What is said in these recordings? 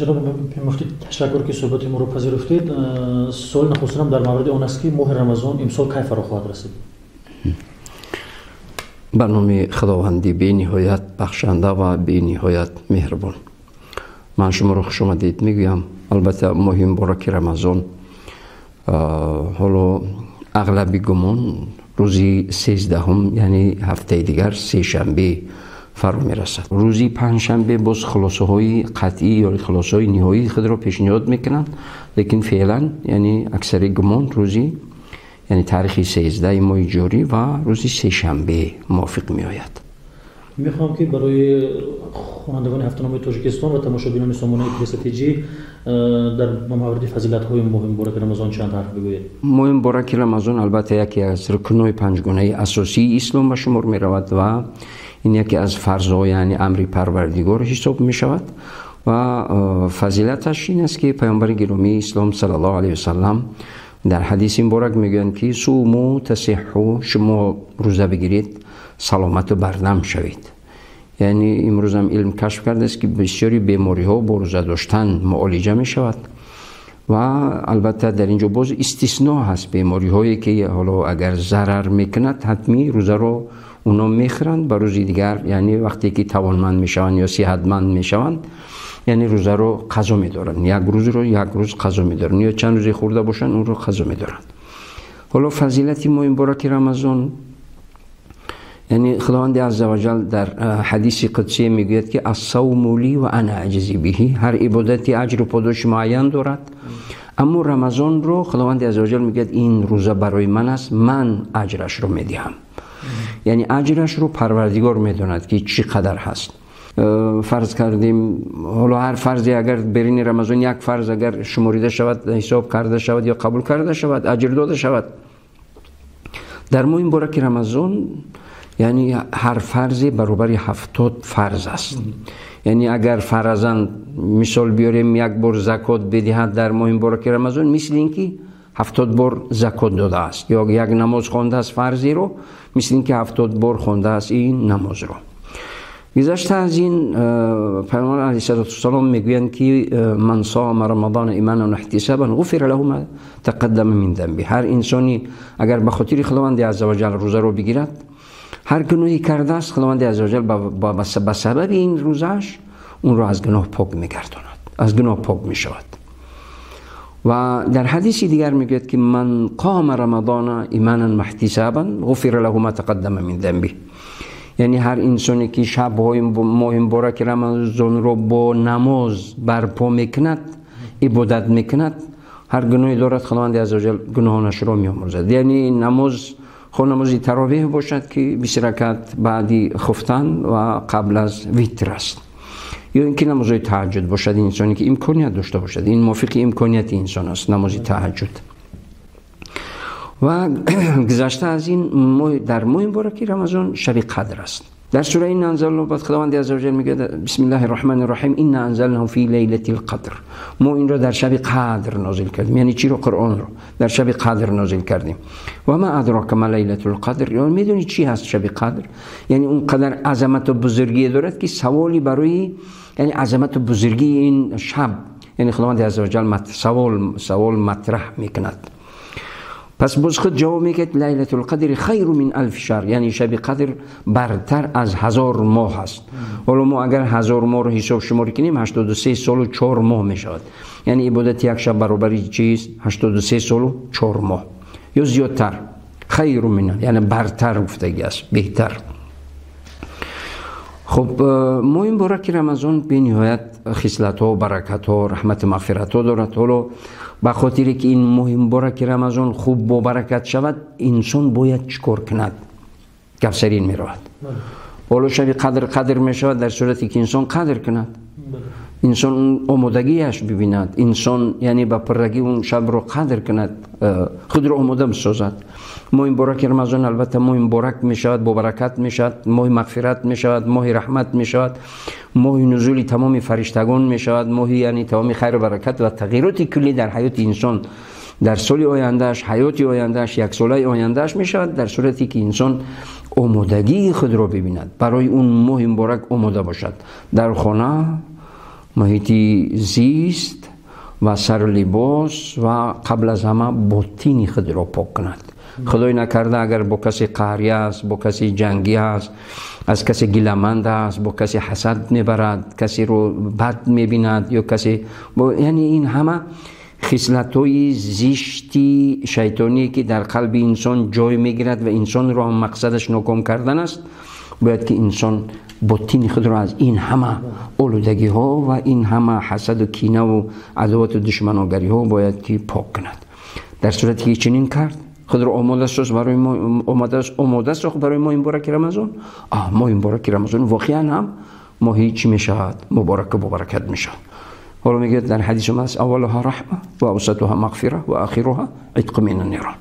جناب مفتی تشکر که صحبت ما رو پذیرفتید. سوال نخستم در مورد آن است که ماه رمضان امسال کی فرا خواهد رسید؟ به نام خداوندی بی نهایت بخشنده و بی نهایت مهربان. من شما رو خوش آمدید میگویم. البته ماه مبارک رمضان حالا اغلبی گمان روزی 13 یعنی هفته دیگر سه شنبه فرا میرسد. روزی پنجشنبه باز خلاصه های قطعی یا خلاصه های نهایی خود را پیشنهاد میکنند، لیکن فعلا یعنی اکثر گمان روزی یعنی تاریخ 13 ماه جاری و روزی سه شنبه موافق می آید. میخوام که برای خوانندگان هفته‌نامه تاجیکستان و تماشابینان سامانه پرستیجی در مورد فضیلت‌های ماه مبارک رمضان چند حرف بگویید. ماه مبارک رمضان البته یکی از رکن‌های پنجگانه اساسی اسلام به شمار می رود و این یکی از فرض‌ها یعنی امر پروردگار حساب می شود و فضیلتش این است که پیامبر گرامی اسلام صلی الله علیه و سلم در حدیث مبارک میگن که صوموا تصحوا، شما روزه بگیرید سلامت و بردم شوید. یعنی امروز هم علم کشف کرده است که بسیاری بیماری ها با روزه داشتن معالجه می شود و البته در اینجا باز استثناء هست. بیماری هایی که حالا اگر ضرر میکند حتمی روزه رو اونا میخورند، به روز دیگر یعنی وقتی که توانمند میشوند یا صحتمند میشوند یعنی روزه رو قضا میدارن، یک روز قضا میدارن یا چند روزی خورده باشن اون رو قضا میدارن. حالا فضیلت ماه مبارک رمضان یعنی خداوند عزوجل در حدیث قدسی میگوید که الصوم لی و انا اجزی به، هر عبادتی اجر و پاداش معین دارد، اما رمضان رو خداوند عزوجل میگوید این روزه برای من است، من اجرش رو میدهم. یعنی اجرش رو پروردگار میداند که چقدر هست. فرض کردیم حالا هر فرضی اگر برین رمضان یک فرض اگر شماریده شود، حساب کرده شود یا قبول کرده شود، اجر داده شود. در ماه مبارک رمضان یعنی هر فرضی برابر 70 فرض است. یعنی اگر فرضاً مثال بیاریم یک بار زکات بدهد در ماه مبارک رمضان، مثل اینکه 70 بار زکات داده است، یا یک نماز خوانده است فرضی رو مثل اینکه 70 بار خوانده است این نماز رو. گذشته از این پیامبر علیه السلام میگویند که من صام رمضان ایمانا و احتسابا غفر له ما تقدم من ذنبه. هر انسانی اگر به خاطر خداوند عزوجل روزه رو بگیرد، هر گناهی کرده است خداوند عزوجل به سبب این روزش اون رو از گناه پاک میگرداند، از گناه پاک میشود. و در حدیث دیگر میگوید که من قام رمضان ایمانا و احتسابا غفر له ما تقدم من ذنبه. یعنی هر انسانی که شب‌های ماه مبارک رمضان رو با نماز برپا میکند، عبادت میکند، هر گناهی دارد خداوند عزوجل گناهانش رو میامرزد. یعنی نماز نماز تراویح باشد که 20 رکعت بعدی خفتن و قبل از ویتر است، یا اینکه نماز تهجد باشد، انسانی که امکانیت داشته باشد. این موافق امکانیت انسان است نماز تهجد. و گذشته از این در ماه مبارک رمضان شب قدر است. در سوره این انزل الله بعد خداوند عزوجل میگه بسم الله الرحمن الرحیم ان انزلناه فی لیله القدر، ما این را در شب قدر نازل کردیم. یعنی چی رو؟ قرآن رو در شب قدر نازل کردیم. و ما ادراک ما لیله القدر، یعنی میدونی چی هست شب قدر؟ یعنی اون قدر عظمت و بزرگی دارد که سوالی برای یعنی عظمت و بزرگی این شب یعنی خداوند عزوجل سوال مطرح میکند. پس باز خود جواب میگه لیله القدر خیر من 1000 شهر، یعنی شب قدر برتر از 1000 ماه است. حالا ما اگر 1000 ماه رو حساب شماری کنیم 83 سال و 4 ماه میشود. یعنی عبادت یک شب برابر چیست؟ 83 سال و 4 ماه یا زیادتر. خیر من یعنی برتر گفتگی است، بهتر. خب ماه مبارک رمضان به نهایت خصلت‌ها و برکت‌ها، رحمت و مغفرت‌ها دارد. حالا به خاطر که این ماه مبارک رمضان خوب با برکت شود، انسان باید چیکار کند؟ گفسرین می رود. حالا شب قدر می شود در صورتی که انسان قدر کند، انسان آمادگیش ببیند، انسان یعنی با پرگی اون شب رو قدر کند، خود رو آماده بسازد. ماه مبارک رمضان البته ماه مبارک می شود، با برکت می شود، ماه مغفرت می شود، ماه رحمت می شود، ماه نزول تمام فرشتگان می شود، ماه یعنی تمام خیر و برکت و تغییرات کلی در حیات انسان در سال آیندهش، حیات آیندهش، یک ساله آیندهش می شود در صورتی که انسان آمادگی خود را ببیند، برای اون ماه مبارک آماده باشد، در خانه محیط زیست و سر لباس و قبل از همه باطن خود را پاک کند. خدای نکرده اگر با کسی قهری است، با کسی جنگی است، از کسی گیلمند است، با کسی حسد میبرد، کسی رو بد میبیند یا کسی یعنی این همه خصلت‌های زشتی شیطانی که در قلب انسان جای میگیرد و انسان را مقصدش ناکام کردن است. باید که انسان باطن خود را از این همه آلودگی ها و این همه حسد و کینه و عداوت و دشمناگری ها باید که پاک کند. در صورتی که چنین کرد خود را آماده است برای ما، آماده است برای ما این مبارک رمضان. ما این مبارک رمضان واقعا هم ماهی چی میشود؟ مبارک و برکت میشود. حالا میگه در حدیث ما است اولها رحمه و اوسطها مغفره و آخرها عتق من النیران.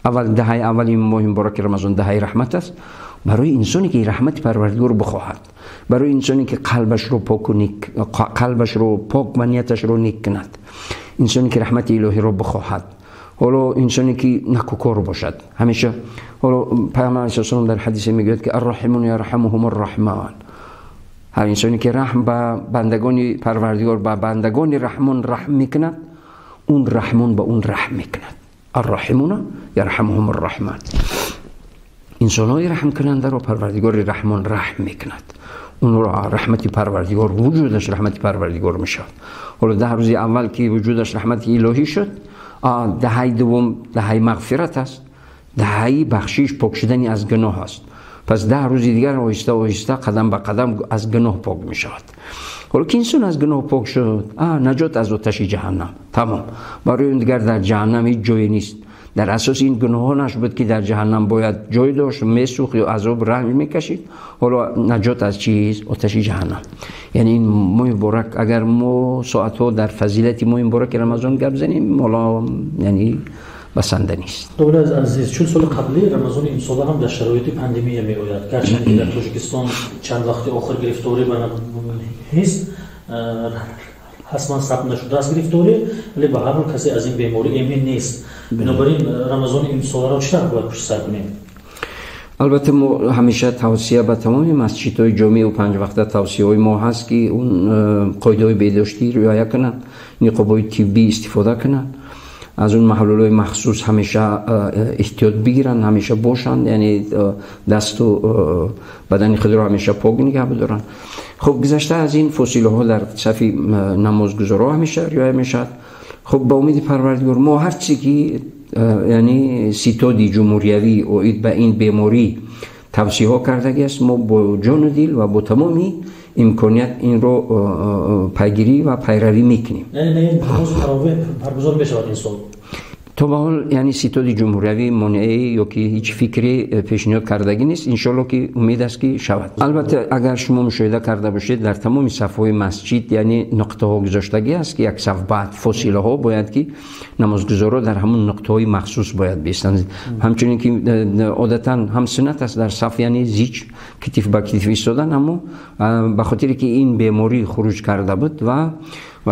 اول دهه اولی ماه مبارک رمضان دهه رحمت است برای انسانی که رحمت پروردگار بخواهد، برای انسانی که قلبش رو پاک و نیتش رو نیک کند، انسانی که رحمت الهی رو بخواهد، حالا انسانی که نکوکار باشد. همیشه حالا پیامبر علیه السلام در حدیث میگه که الرحمون یرحمهم الرحمن، هر انسانی که رحم به بندگان پروردگار به بندگان رحمان رحم میکند، اون رحمان به اون رحم میکند. الرحمون یرحمهم الرحمن، انسان‌های رحم کننده را پروردگار رحمان رحم میکند. اون را رحمت پروردگار وجودش رحمت پروردگار میشود. حالا 10 روز اول که وجودش رحمت الهی شد، دهه دوم دهه مغفرت است، دهه بخشش پاک شدن از گناه است. پس 10 روز دیگر آهسته آهسته قدم به قدم از گناه پاک می شود. حالا که انسان از گناه پاک شد، نجات از آتش جهنم تمام. برای اون دیگر در جهنم هیچ جایی نیست. در اساس این گناهانش بود که در جهنم باید جای داشت، میسوخت یا عذاب رنج میکشید. حالا نجات از چیز؟ آتش جهنم. یعنی این ماه مبارک اگر ما ساعت‌ها در فضیلت ماه مبارک رمضان گپ زنیم، حالا یعنی بسنده نیست. دولت عزیز، چون سال قبلی رمضان این سال هم در شرایط پاندمی می آید، گرچه در تاجیکستان چند وقت آخر گرفتاری هست، حتما ثبت نشده است گرفتاری، ولی به هر حال کسی از این بیماری ایمن نیست. بنابراین رمضان این سال را چطور باید پشت سر کنیم؟ البته ما همیشه توصیه به تمام مسجدهای جامع و 5 وقته توصیه‌های ما هست که اون قاعده‌های بهداشتی رعایت کنند، نقاب‌های طبی استفاده کنند، از اون محلول‌های مخصوص همیشه احتیاط بگیرن، همیشه باشند، یعنی دست و بدن خود را همیشه پاک نگه بدارن. خب گذشته از این فاصله ها در صف نمازگزارا همیشه رعایت میشد. خب با امید پروردگار ما هر چی که یعنی ستاد جمهوریوی و به این بیماری توصیه ها کرده است، ما با جان و دل و با تمامی امکانیت این رو پیگیری و پیروی میکنیم. نه برگزار بشود این سال. تا به حال یعنی ستاد جمهوریوی مانعی یا که هیچ فکری پیشنهاد کردگی نیست. انشالله که امید است که شود. البته اگر شما مشاهده کرده باشید در تمام صف‌های مسجد یعنی نقطه ها گذاشتگی است که یک صف بعد فاصله ها باید که نمازگزارا در همون نقطه های مخصوص باید بیستند. همچنین که عادتا هم سنت است در صف یعنی زیچ کتف به کتف ایستادن، اما به خاطر که این بیماری خروج کرده بود و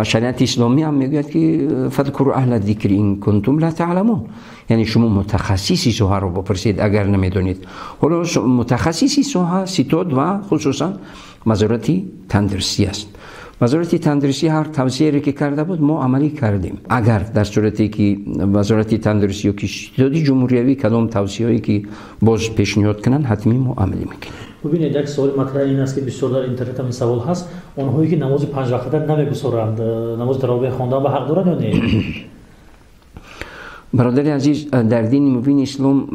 شریعت اسلامی هم میگوید که فذکروا اهل الذکر ان کنتم لا تعلمون، یعنی شما متخصصی سوها رو بپرسید اگر نمیدونید. حالا متخصصی سوها ستاد و خصوصا وزارت تندرستی است. وزارت تندرستی هر توصیه‌ای که کرده بود ما عملی کردیم. اگر در صورتی که وزارت تندرستی و ستاد جمهوریوی کدام توصیه‌ای که باز پیشنهاد کنن حتمی ما عملی میکنیم. ببینید یک سوال مطرح این است که بسیار در اینترنت هم این سوال هست، اونهایی که نماز 5 وقته نمیگذارند نماز تراویح خواندن به حق دارند یا نه؟ برادر عزیز، در دین مبین اسلام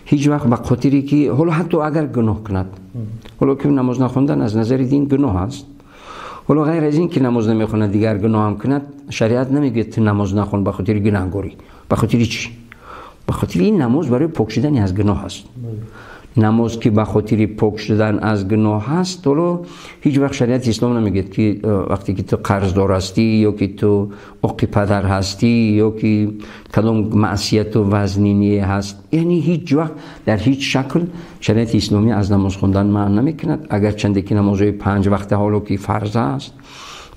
هیچ وقت به خاطری که حالا حتی اگر گناه کند، حالا که نماز نخواندن از نظر دین گناه است، حالا غیر از این که نماز نمیخواند دیگر گناه هم کند، شریعت نمیگه تو نماز نخوان به خاطر گناهکاری. به خاطر چی؟ به خاطر این نماز برای پاک شدن از گناه است. نماز که به خاطر پاک شدن از گناه هست، حالا هیچ وقت شریعت اسلام نمیگه که وقتی که تو قرضدار هستی یا که تو عاق پدر هستی یا که کدام معصیت و وزنینی هست، یعنی هیچ وقت در هیچ شکل شریعت اسلامی از نماز خوندن منع نمیکند. اگر چندی که نمازهای 5 وقته حالا که فرض است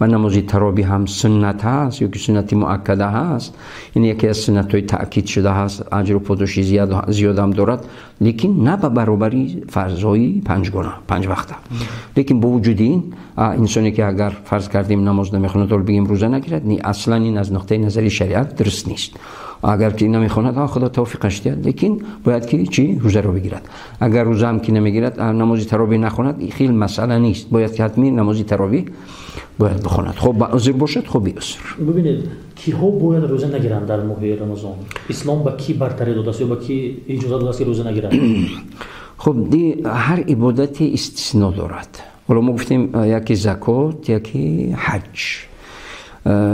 و نماز تراویح هم سنت هست یا که سنت مؤکده هست، این یکی از سنت های تأکید شده هست، اجر و پاداشی زیاد هم دارد، لیکن نه به برابری فرض‌های 5 وقته. لیکن با وجود این انسانی که اگر فرض کردیم نماز نمیخواند ولی بگیم روزه نگیرد، اصلا این از نقطه نظری شریعت درست نیست. اگر که نمیخواند خدا توفیقش دهد، لیکن باید که چی روزه رو بگیرد. اگر روزه هم که نمیگیرد، نماز تراویح نخواند، خیلی مسئله نیست، باید که حتمی نماز تراویح باید بخواند. خب با عذر باشد، خب بی عذر. ببینید کیها باید روزه نگیرند در ماه رمضان؟ اسلام با کی برتری داده است یا با کی اجازه داده است که روزه نگیرند؟ خب هر عبادت استثنا دارد. حالا ما گفتیم یکی زکات، یکی حج.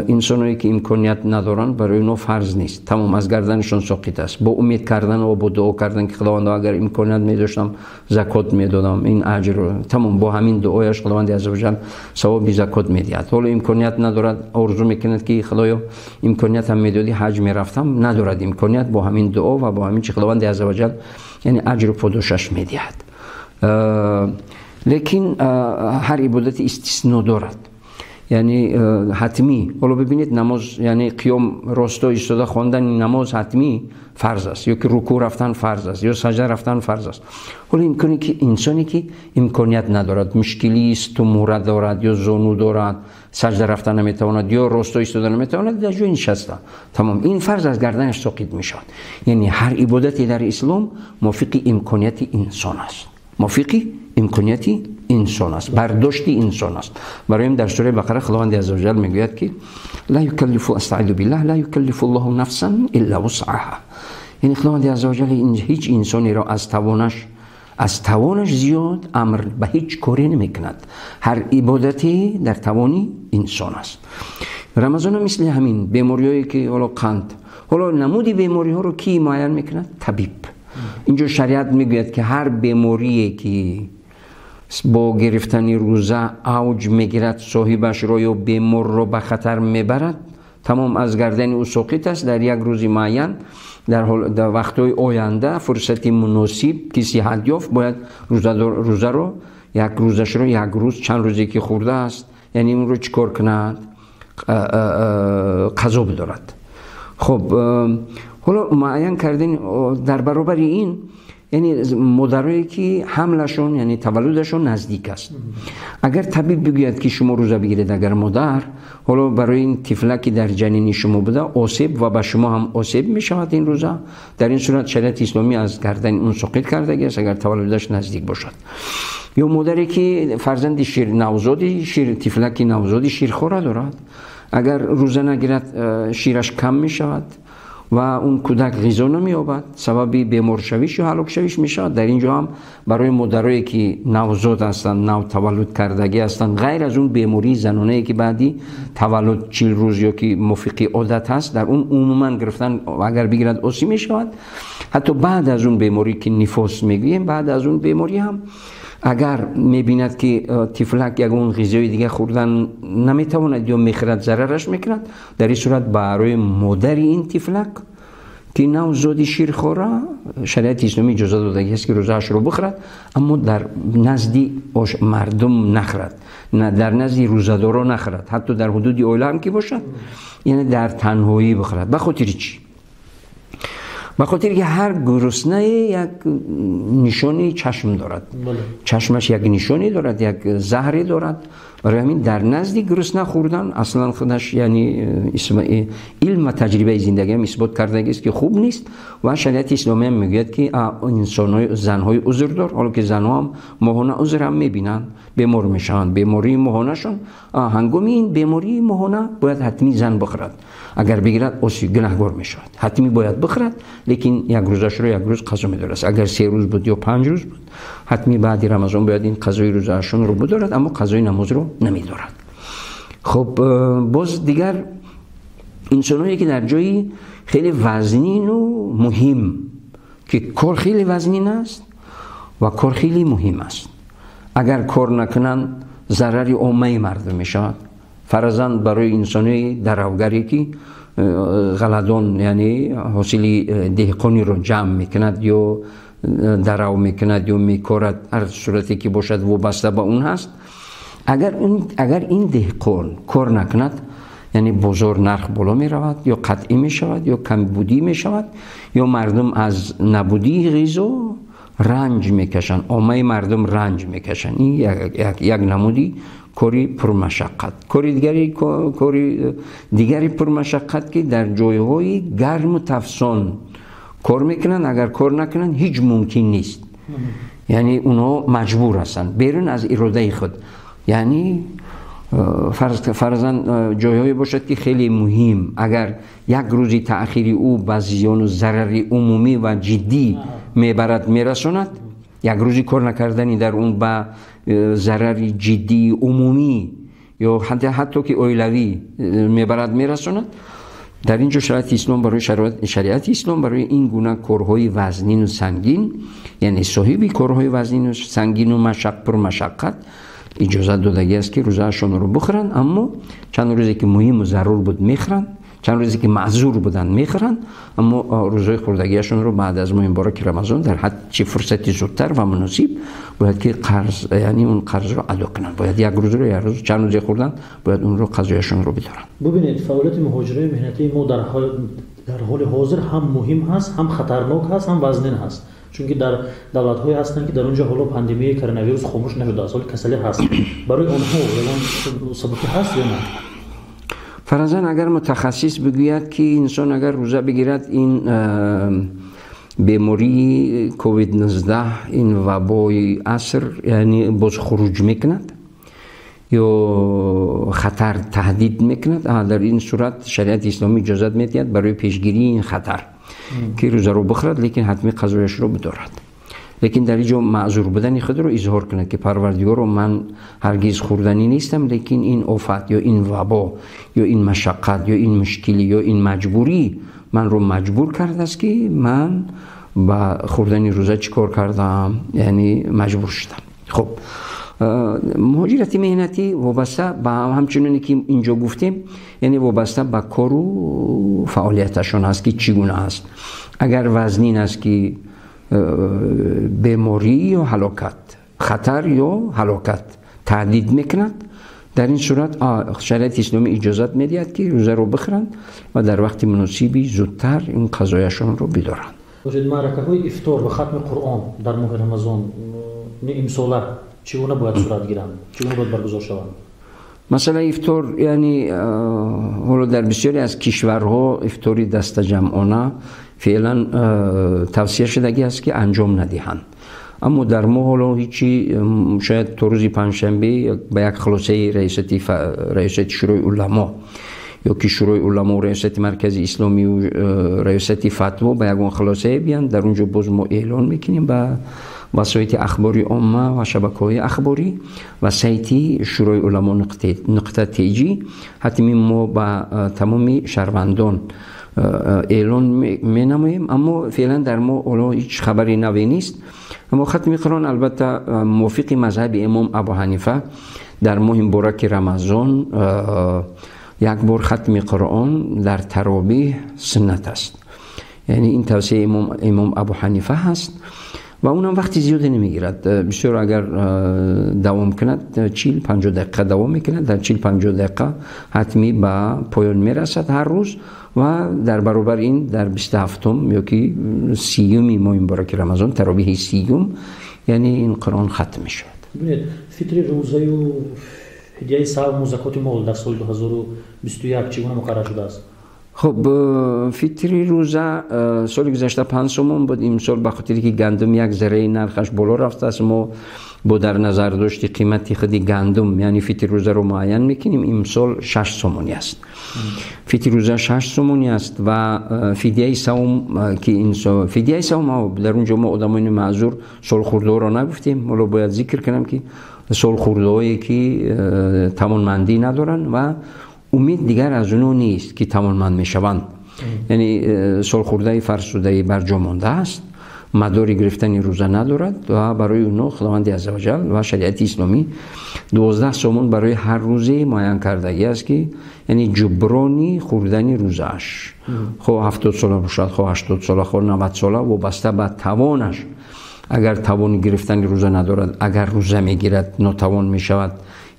انسانایی که امکانیت ندارن برای اونها فرض نیست، تمام از گردنشون ساقط است. با امید کردن و با دعا کردن که خداوند اگر امکانیت می‌داشتم زکات میدادم، این اجر رو تمام با همین دعایش خداوند عزوجل ثواب زکات میدهد. حالا امکانیت ندارد، آرزو میکند که خدایا امکانیت هم میدادی حج میرفتم، ندارد امکانیت، با همین دعا و با همین چه خداوند عزوجل یعنی اجر و پاداشش میدهد. لیکن هر عبادت استثنا دارد، یعنی حتمی. حالا ببینید نماز یعنی قیام راستا ایستاده خواندن نماز حتمی فرض است، یا که رکوع رفتن فرض است، یا سجده رفتن فرض است. حالا امکانی که انسانی که امکانیت ندارد، مشکلی است، تومور دارد یا زانو دارد، سجده رفتن نمیتواند یا راستا ایستاده نمیتواند، در جای نشسته، تمام این فرض از گردنش ساقط میشود. یعنی هر عبادتی در اسلام موافق امکانیت انسان است، موافق امکانیتی انسان است، برداشتی انسان است. برایم در سوره بقره خداوند عزوجل میگوید که لا یکلف، استعذ بالله، لا یکلف الله نفسا الا وسعها. یعنی خداوند عزوجل هیچ انسانی را از توانش زیاد امر به هیچ کاری نمیکند. هر عبادتی در توانی انسان است. رمضان مثل همین بیماریایی که حالا قند، حالا نمودی بیماری ها رو کی معین میکند؟ طبیب. اینجا شریعت میگوید که هر بیماری که با گرفتن روزه اوج میگیرد، صاحبش را یا بیمار را به خطر میبرد، تمام از گردن او ساقط است. در یک روز معین در وقتهای آینده فرصتی مناسب که صحت یافت باید روزه رو یک روزش رو یک روز چند روزی که خورده است یعنی اون رو چیکار کند؟ قضا بدارد. خب حالا معین کردن در برابر این یعنی مادرایی که حملشون یعنی تولدشون نزدیک است، اگر طبیب بگوید که شما روزه بگیرید، اگر مادر حالا برای این طفلکی در جنین شما بوده آسیب و به شما هم آسیب می شود این روزه، در این صورت شریعت اسلامی از گردن اون ساقط کردگی است اگر تولدش نزدیک باشد. یا مادری که فرزند طفلکی نوزادی شیرخواره دارد، اگر روزه نگیرد شیرش کم می شود و اون کودک غذا نمی‌یابد، سبب بیمار شویش یا هلاک شویش میشه. در اینجا هم برای مادرایی که نوزاد هستند، نو تولد کردگی هستند، غیر از اون بیماری زنانه‌ای که بعدی تولد 40 روز یا که موافقی عادت هست، در اون عموما گرفتن اگر بگیرد آسی میشود. حتی بعد از اون بیماری که نفاس میگوییم، بعد از اون بیماری هم اگر میبیند که طفلک یک اون غذای دیگه خوردن نمیتواند یا میخورد ضررش میکند، در این صورت برای مادر این طفلک که نوزادی شیرخواره شریعت اسلامی اجازه داده است که روزه‌اش رو بخورد، اما در نزدی مردم نخورد، نه در نزدی روزه‌دارا نخورد، حتی در حدود عائله هم که باشد یعنی در تنهایی بخورد. به خاطر چی؟ به خاطر که هر گرسنه یک نشانی چشم دارد، چشمش یک نشانی دارد، یک زهری دارد. برای همین در نزدی گرسنه خوردن اصلا خودش یعنی علم و تجربه زندگی هم اثبات کرده است که خوب نیست و شریعت اسلامی هم میگوید که انسان‌های زن‌های عذردار، حالا که زن‌ها هم ماهانه عذر هم میبینن، بیمار میشن، بیماری ماهانه‌شون، هنگام این بیماری ماهانه باید حتمی زن بخورد، اگر بگیرد آسی گناهگار میشود، حتمی باید بخورد، لیکن یک روزش رو یک روز قضا میدارد. اگر 3 روز بود یا 5 روز بود حتمی بعد رمضان باید این قضای روزه‌شون رو بدارد، اما قضای نماز رو نمیدارد. خب باز دیگر انسانایی که در جایی خیلی وزنین و مهم که کار خیلی وزنین است و کار خیلی مهم است، اگر کار نکنن ضرری عامه مردم میشود. فرضاً برای انسانی درآوگری که غلدان یعنی حاصل دهقانی رو جمع میکند یا درآو میکند یا میکارد، هر صورتی که باشد وابسته به اون هست، اگر این دهقان کار نکند، یعنی بازار نرخ بالا می رود یا قطعی می شود یا کمبودی می شود یا مردم از نبودی غذا رنج می کشند، عامه مردم رنج می کشند. این یک نمودی کاری پرمشقت. کاری دیگری پرمشقت که در جایهای گرم و تفسان کار میکنن. اگر کار نکنن هیچ ممکن نیست، یعنی اونها مجبور هستن بیرون از اراده خود. یعنی فرضاً جایهایی باشد که خیلی مهم، اگر یک روزی تأخیری او به زیان و ضرر عمومی و جدی میرساند، یک روزی کار نکردنی در اون به ضرر جدی عمومی یا حتی که اولوی میرساند، در اینجا شریعت اسلام برای این گونه کارهای وزنین و سنگین، یعنی صاحب کارهای وزنین و سنگین و مشقت اجازه دادگی است که روزهشون رو بخورن، اما چند روزی که مهم و ضرور بود میخورن، چند روزی که معذور بودن میخورن، اما روزهای خوردگیشون رو بعد از ماه مبارک رمضان در حد چه فرصتی زودتر و مناسب باید که قرض، یعنی اون قرض رو ادا کنن. باید یک روز رو، یک روز چند روزی خوردن باید اون رو قضایشون رو بدارن. ببینید فعالیت مهاجرای مهنتی ما در حال حاضر هم مهم هست، هم خطرناک هست، هم وزنین هست. چون که در دولت‌های هستن که در اونجا حالا پاندمی کرونا ویروس خاموش نشده است، کسلی هست. برای اونها الان ثباتی هست یا نه؟ فرضاً اگر متخصص بگوید که انسان اگر روزه بگیرد این بیماری کووید 19 این وبای عصر یعنی باز خروج میکند یا خطر تهدید میکند، در این صورت شریعت اسلامی اجازت میدهد برای پیشگیری این خطر که روزه رو بخورد، لیکن حتمی قضایش رو بدارد. لیکن در اینجا معذور بودن خود رو اظهار کند که پروردگار من هرگز خوردنی نیستم، لیکن این آفت یا این وبا یا این مشقت یا این مشکلی یا این مجبوری من رو مجبور کرده است که من با خوردن روزه چیکار کردم، یعنی مجبور شدم. خب مهاجرت مهنتی وابسته به همچنانی که اینجا گفتیم، یعنی وابسته به کار و فعالیتشون است که چگونه است. اگر وزنین است که بیماری یا هلاکت، خطر یا هلاکت تهدید میکند، در این صورت شریعت اسلامی اجازت میدهد که روزه رو بخورند و در وقت مناسبی زودتر این قضایشون رو بدارند. معرکه‌های افطار و ختم قرآن در ماه رمضان امساله چگونه باید صورت گیرند؟ چگونه باید برگزار شوند؟ مثلا افطار، یعنی حالا در بسیاری از کشورها افطاری دست جمعانه فعلا توصیه شدگی است که انجام ندهند، اما در ما حالا هیچی، شاید تو روز پنجشنبه به یک خلاصه رئیست شورای علما یا که شورای علما و رئیست مرکز اسلامی و رئیست فتوا به یک خلاصه بیان، در اونجا باز ما اعلان میکنیم به وسایط اخباری عامه و شبکه‌های اخباری و سایت شورای علما نقطه تیجی، حتمی ما با تمام شهروندان اعلان می نماییم. اما فعلا در ما اولا هیچ خبری نوی نیست. اما ختم قرآن البته موافق مذهب امام ابو حنیفه در ماه مبارک رمضان یک بار ختم قرآن در تراویح سنت است، یعنی این توصیه امام ابو حنیفه هست و اونم وقتی زیادی نمیگیرد. بسیار اگر دوام کند 40-50 دقیقه دوام میکند، در 40-50 دقیقه حتمی به پایان میرسد هر روز و در برابر این در 27م یا که 30 ماه مبارک رمضان، تراویح 30، یعنی این قرآن ختم میشد. ببینید فطر روزه و هدیه صوم و زکات مال در سال 2021 چگونه مقرر شده است؟ خب فطر روزه سال گذشته 5 سوم بود، این سال به خاطر که گندم یک ذره نرخش بالا رفته است، ما با در نظر داشت قیمت خود گندم یعنی فطر روزه رو معین میکنیم، این سال 6 سومونی است. فطر روزه 6 سومونی است و فدیه صوم که این فدیه صوم در اونجا ما آدمان معذور سال خورده رو نگفتیم، ولی باید ذکر کنم که سال خورده که توانمندی ندارن و امید دیگر از اونو نیست که توانمند میشوند، یعنی سال خورده فرسوده برجا مانده است، مداری گرفتن روزه ندارد و برای اونو خداوند عزوجل و شریعت اسلامی 12 سومون برای هر روزه معین کردگی است که یعنی جبرانی خوردن روزهش، خب 70 ساله باشد، خب 80 ساله، خب 90 ساله، وابسته به توانش. اگر توان گرفتن روزه ندارد، اگر روزه میگیرد ناتوان میشود،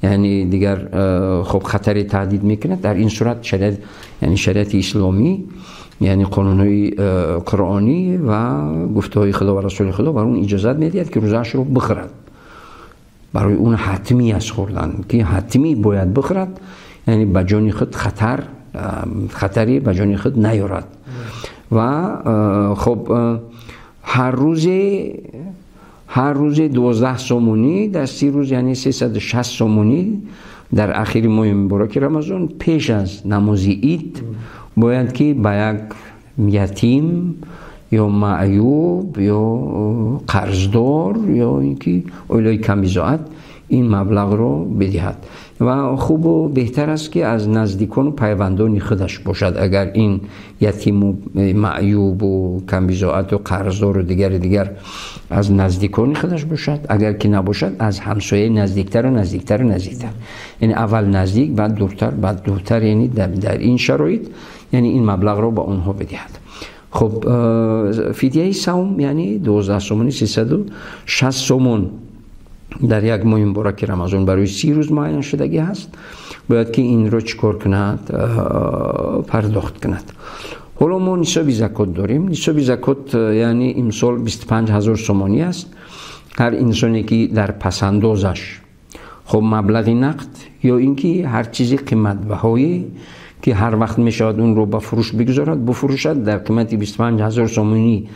یعنی دیگر خب خطری تهدید میکنه، در این صورت شریعت یعنی شریعت اسلامی یعنی قانونهای قرآنی و گفته‌های خدا و رسول خدا بر اون اجازت میدهد که روزه‌اش رو بخورد. برای اون حتمی است خوردن که حتمی باید بخورد، یعنی به جان خود خطری به جان خود نیارد. و خب هر روز 12 سومونی در 30 روز یعنی 360 سومونی در اخیر ماه مبارک رمضان پیش از نماز عید باید که به یک یتیم یا معیوب یا قرضدار یا اینکه اولای کم بزاعت این مبلغ رو بدهد و خوب و بهتر است که از نزدیکان و پیوندان خودش باشد. اگر این یتیم و معیوب و کم بزاعت و قرضدار و دیگر از نزدیکان خودش باشد، اگر که نباشد از همسایه نزدیکتر یعنی اول نزدیک بعد دورتر یعنی در این شرایط یعنی این مبلغ رو با اونها بدهد. خب فدیه صوم یعنی 12 سومونی 360 سومون در یک ماه مبارک رمضان برای 30 روز معین شدگی هست، باید که این رو چکار کند؟ پرداخت کند. حالا ما نصاب زکات داریم. نصاب زکات یعنی امسال 25,000 سومانی است. هر انسانی که در پسندازش خب مبلغ نقد یا اینکه هر چیزی قیمت بهایی که هر وقت میشود اون رو به فروش بگذارد بفروشد در قیمت 25,000 سومانی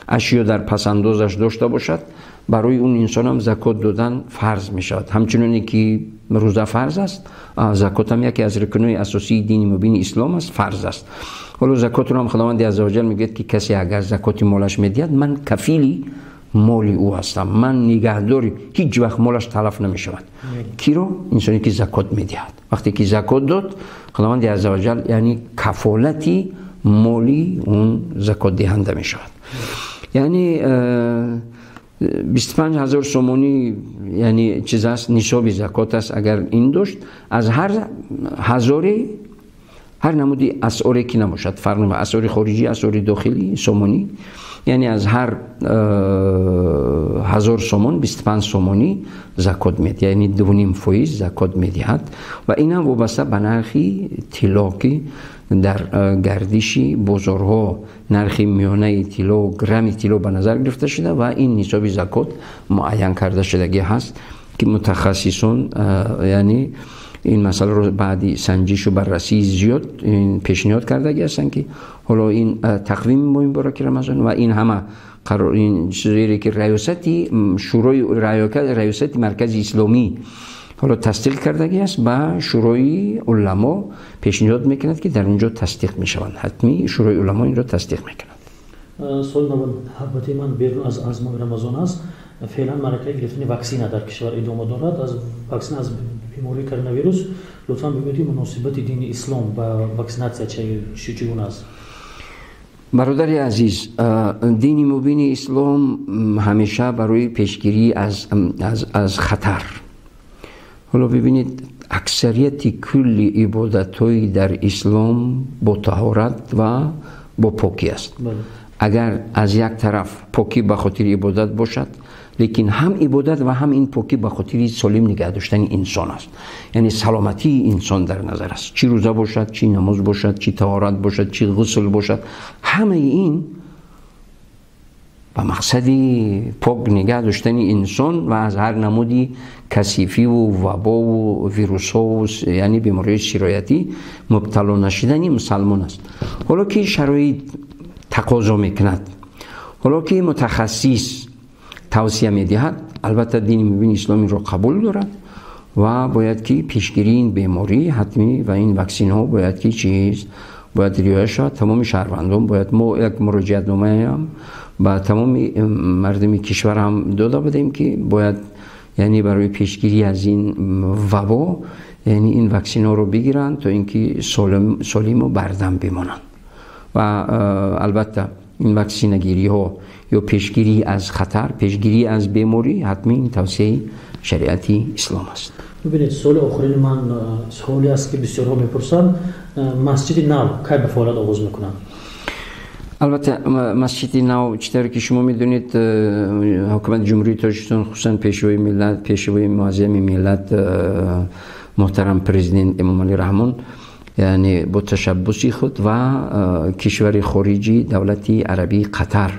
اشیا در پسندازش داشته باشد، برای اون انسان هم زکات دادن فرض می شود. همچنانی که روزه فرض است، زکات هم یکی از رکنهای اساسی دین مبین اسلام است، فرض است. حالا زکات رو هم خداوند عزوجل میگه که کسی اگر زکات مالش میدهد من کفیلی مالی او هستم، من نگهداری، هیچ وقت مالش تلف نمی شود. کی رو؟ انسانی که زکات میدهد. وقتی که زکات داد خداوند عزوجل یعنی کفالتی مالی اون زکات دهنده می شود. یعنی 25,000 سومونی یعنی چیز است، نصاب زکات است. اگر این داشت از هر هزاری هر نمودی اسعاری که نباشد، فرق نمیکنه اسعاری خارجی اسعاری داخلی سومونی، یعنی از هر 1000 سومون 25 سومونی زکات میدهد، یعنی 2.5% زکات میدهد و این هم وابسته به نرخی طلا که در گردشی بازارها نرخ میانه طلا گرم طلا به نظر گرفته شده و این نصاب زکات معین کرده شدگی هست که متخصصون یعنی این مسئله رو بعدی سنجش و بررسی زیاد این پیشنهاد کرده هستند که حالا این تقویم ماه مبارک رمضان و این همه قرار این چیزی که ریاست مرکز اسلامی حالا تصدیق کرده است با شورای علما پیشنهاد میکند که در اونجا تصدیق میشوند. حتمی شورای علما این را تصدیق میکند. سوال البته من بیرون از ماه رمضان است، فعلا مرکه گرفتن واکسن در کشور ادامه دارد. از واکسن از بیماری کرونا ویروس لطفا بگویید مناسبت دین اسلام با واکسیناسیون چگونه است؟ برادر عزیز، دین مبین اسلام همیشه برای پیشگیری از خطر. حالا ببینید اکثریت کل عبادت‌های در اسلام با طهارت و با پاکی است. اگر از یک طرف پاکی به خاطر عبادت باشد، لیکن هم عبادت و هم این پاکی به خاطر سالم نگه داشتن انسان است، یعنی سلامتی انسان در نظر است، چی روزه باشد، چی نماز باشد، چی طهارت باشد، چی غسل باشد، همه این به مقصد پاک نگه داشتن انسان و از هر نمودی کثیفی و وبا و ویروس ها و یعنی بیماری سرایتی مبتلا نشدن مسلمان است. حالا که شرایط تقاضا میکند، حالا که متخصص توصیه میدهد، البته دین مبین اسلامی را قبول دارد و باید که پیشگیری این بیماری حتمی و این واکسن ها باید که باید رعایت شود. تمام شهروندان باید ما یک مراجعت نامه هم با تمام مردم کشور هم داده بدیم که باید یعنی برای پیشگیری از این وبا یعنی این واکسن ها رو بگیرن تا اینکه سالم و بردم بمانند. و البته این واکسن گیری ها یا پیشگیری از خطر، پیشگیری از بیماری حتمی این توصیه شریعتی اسلام است. ببینید سوال آخرین من سوالی است که بسیارها میپرسن، مسجد نو کی به فعالیت آغاز میکنن؟ البته مسجد نو چطوری که شما میدونید حکومت جمهوری تاجیکستان خصوصا پیشوای ملت، پیشوای معظم ملت محترم پرزیدنت امامعلی رحمان، یعنی با تشبسی خود و کشور خارجی دولتی عربی قطر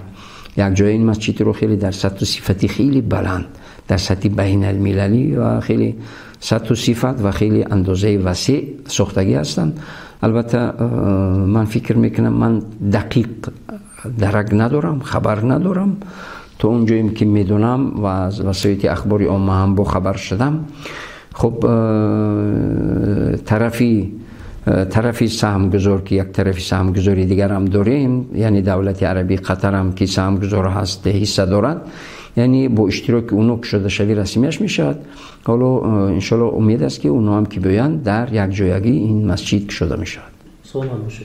یک جای این مسجد رو خیلی در سطح و صفتی خیلی بلند، در سطح بین المللی و خیلی سطح و صفت و خیلی اندازه وسیع ساختگی هستند. البته من فکر میکنم، من دقیق درک ندارم، خبر ندارم، تا اونجایی که میدونم و از وسایل اخباری عامه هم با خبر شدم. خب طرفی سهمگذار که یک طرفی سهمگذاری دیگر هم داریم، یعنی دولت عربی قطر هم که سهمگذار هست، حصه دارد، یعنی با اشتراک اونو که شده شوی رسمیش میشود. حالا انشالله امید است که اونو هم که بیان در یک جایگی این مسجد شده میشود. سلام باشه.